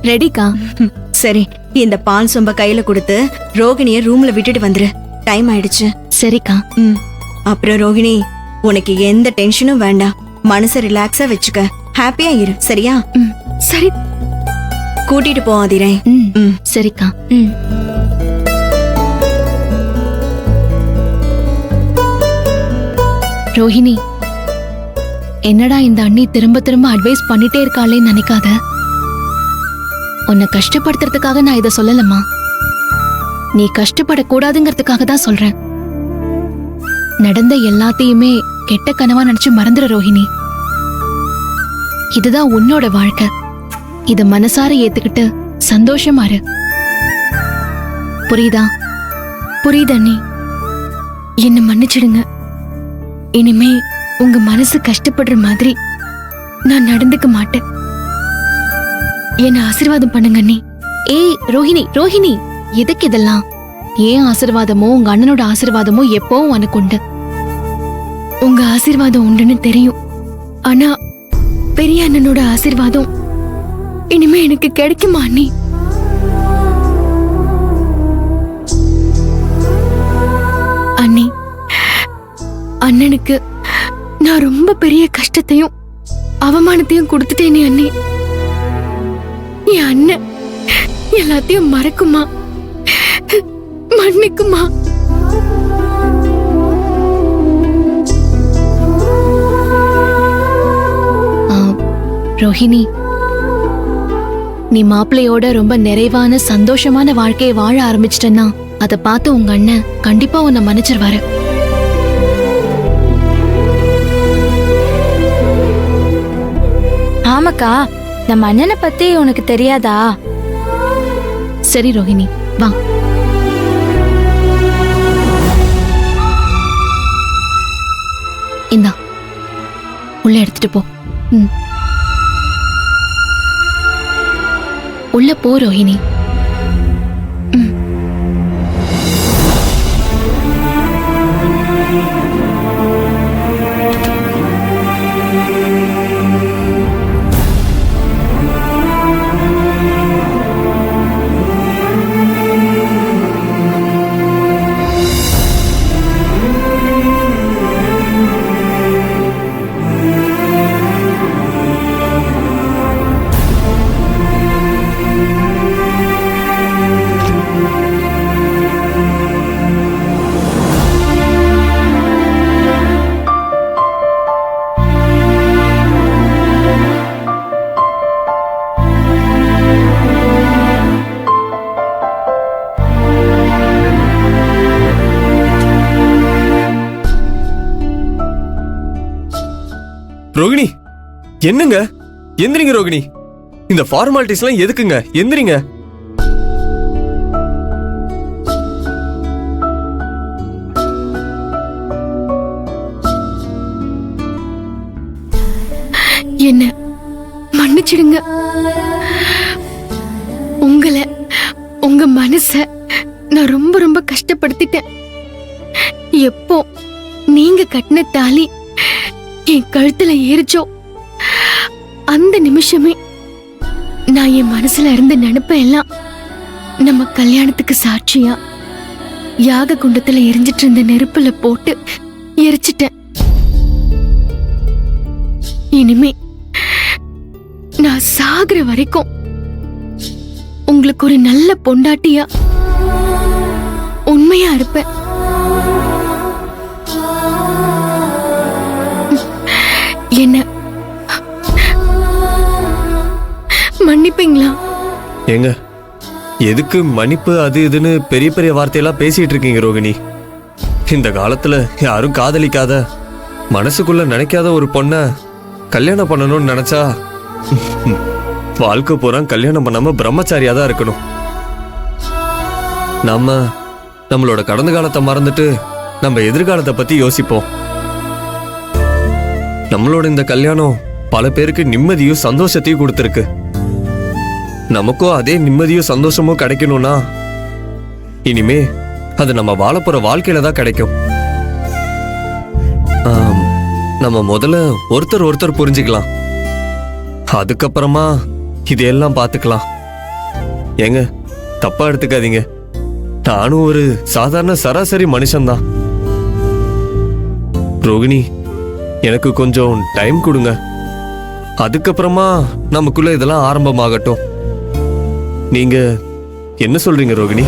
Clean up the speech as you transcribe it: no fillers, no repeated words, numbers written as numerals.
ரெடிக்கா. சரி, இந்த பால் சொம்ப கையில கொடுத்து ரோகிணிய ரூம்ல விட்டுட்டு வந்துரு. டைம் ஆயிடுச்சு. சரிக்கா. அப்புறம் ரோகிணி, உனக்கு எந்த டென்ஷனும் வேண்டாம். மனசை ரிலாக்ஸா வச்சுக்க. ஹாப்பியா இரு, சரியா? சரி. கூட்டிட்டு போவாதிரே. சரிக்கா. ரோஹிணி, என்னடா இந்த அண்ணி திரும்ப திரும்ப அட்வைஸ் பண்ணிட்டே இருக்காளேன்னு நினைக்காத. உன்னை கஷ்டப்படுத்துறதுக்காக நான் இதை சொல்லலம்மா. நீ கஷ்டப்படக்கூடாதுங்கிறதுக்காக தான் சொல்றேன். நடந்த எல்லாத்தையுமே கெட்ட கனவா நினைச்சு மறந்துற ரோஹிணி. இதுதான் உன்னோட வாழ்க்கை. இத மனசார ஏத்துக்கிட்டு சந்தோஷமா இரு. புரியுதா? புரியுது அண்ணி. என்ன மன்னிச்சிடுங்க. இனிமே உங்க மனசு கஷ்டப்படுற மாதிரி நான் நடந்துக்க மாட்டேன். என்ன ஆசீர்வாதம் பண்ணுங்க அண்ணி. ஏய் ரோஹிணி, ரோஹிணி, எதுக்கு இதெல்லாம்? ஏன் ஆசீர்வாதமோ உங்க அண்ணனோட ஆசீர்வாதமோ எப்பவும் உனக்கு உண்டு. உங்க ஆசீர்வாதம் உண்டுன்னு தெரியும். ஆனா பெரிய அண்ணனோட ஆசீர்வாதம் இனிமே எனக்கு கிடைக்குமா அண்ணி? அண்ணி, அண்ணனுக்கு நான் ரொம்ப பெரிய கஷ்டத்தையும் அவமானத்தையும் கொடுத்துட்டேனே அண்ணி. என் அண்ணன் எல்லாத்தையும் மறக்குமா, மன்னிக்குமா? ரோஹிணி, நீ மாப்பிள்ளையோட ரொம்ப நிறைவான சந்தோஷமான வாழ்க்கையை வாழ ஆரம்பிச்சிட்டன்னா அதை பார்த்து உங்க அண்ணன் கண்டிப்பா உன்னை மன்னிச்சிருவாரு. ஆமாக்கா, நம்ம அண்ணனை பத்தி உனக்கு தெரியாதா? சரி ரோஹிணி, வா. இந்தா, உள்ள எடுத்துட்டு போ. உள்ள போ ரோஹிணி. ரோகிணி, என்னங்க? எந்திரிங்க ரோகிணி. இந்த ஃபார்மாலிட்டிஸ் எல்லாம் எதுக்குங்க? எந்திரிங்க. என்ன மன்னிச்சிடுங்க. உங்களை, உங்க மனச நான் ரொம்ப ரொம்ப கஷ்டப்படுத்திட்டேன். எப்போ நீங்க கட்டின தாலி என் கழுத்துல ஏறிச்சோ அந்த நிமிஷமே நான் என் மனசுல இருந்த நினைப்ப எல்லாம் நம்ம கல்யாணத்துக்கு சாட்சியா யாக குண்டத்துல எரிஞ்சிட்டு இருந்த நெருப்புல போட்டு எரிச்சிட்டேன். இனிமே நான் சாகுற வரைக்கும் உங்களுக்கு ஒரு நல்ல பொண்டாட்டியா உண்மையா இருப்பேன். என்ன மன்னிப்பீங்களா? ஏங்க, எதுக்கு மன்னிப்பு அது இதுன்னு பெரிய பெரிய வார்த்தையெல்லாம் பேசிட்டு இருக்கீங்க ரோகிணி? இந்த காலத்துல யாரும் காதலிக்காத, மனசுக்குள்ள நினைக்காத ஒரு பொண்ண கல்யாணம் பண்ணணும்னு நினைச்சா வாழ்க்கை பூரா கல்யாணம் பண்ணாம பிரம்மச்சாரியா தான் இருக்கணும். நம்மளோட கடந்த காலத்தை மறந்துட்டு நம்ம எதிர்காலத்தை பத்தி யோசிப்போம். நம்மளோட இந்த கல்யாணம் பல பேருக்கு நிம்மதியும் சந்தோஷத்தையும் கொடுத்துருக்கு. நமக்கும் அதே நிம்மதியும் சந்தோஷமும் கிடைக்கணும்னா இனிமே அது நம்ம வாழப்போற வாழ்க்கையில தான் கிடைக்கும். நம்ம முதல்ல ஒருத்தர் புரிஞ்சுக்கலாம். அதுக்கப்புறமா இதையெல்லாம் பார்த்துக்கலாம். ஏங்க தப்பா எடுத்துக்காதீங்க, நானும் ஒரு சாதாரண சராசரி மனுஷன்தான். ரோகிணி, எனக்கு கொஞ்சம் டைம் கொடுங்க, அதுக்கப்புறமா நமக்குள்ள இதெல்லாம் ஆரம்பமாகட்டும். நீங்க என்ன சொல்றீங்க ரோகிணி?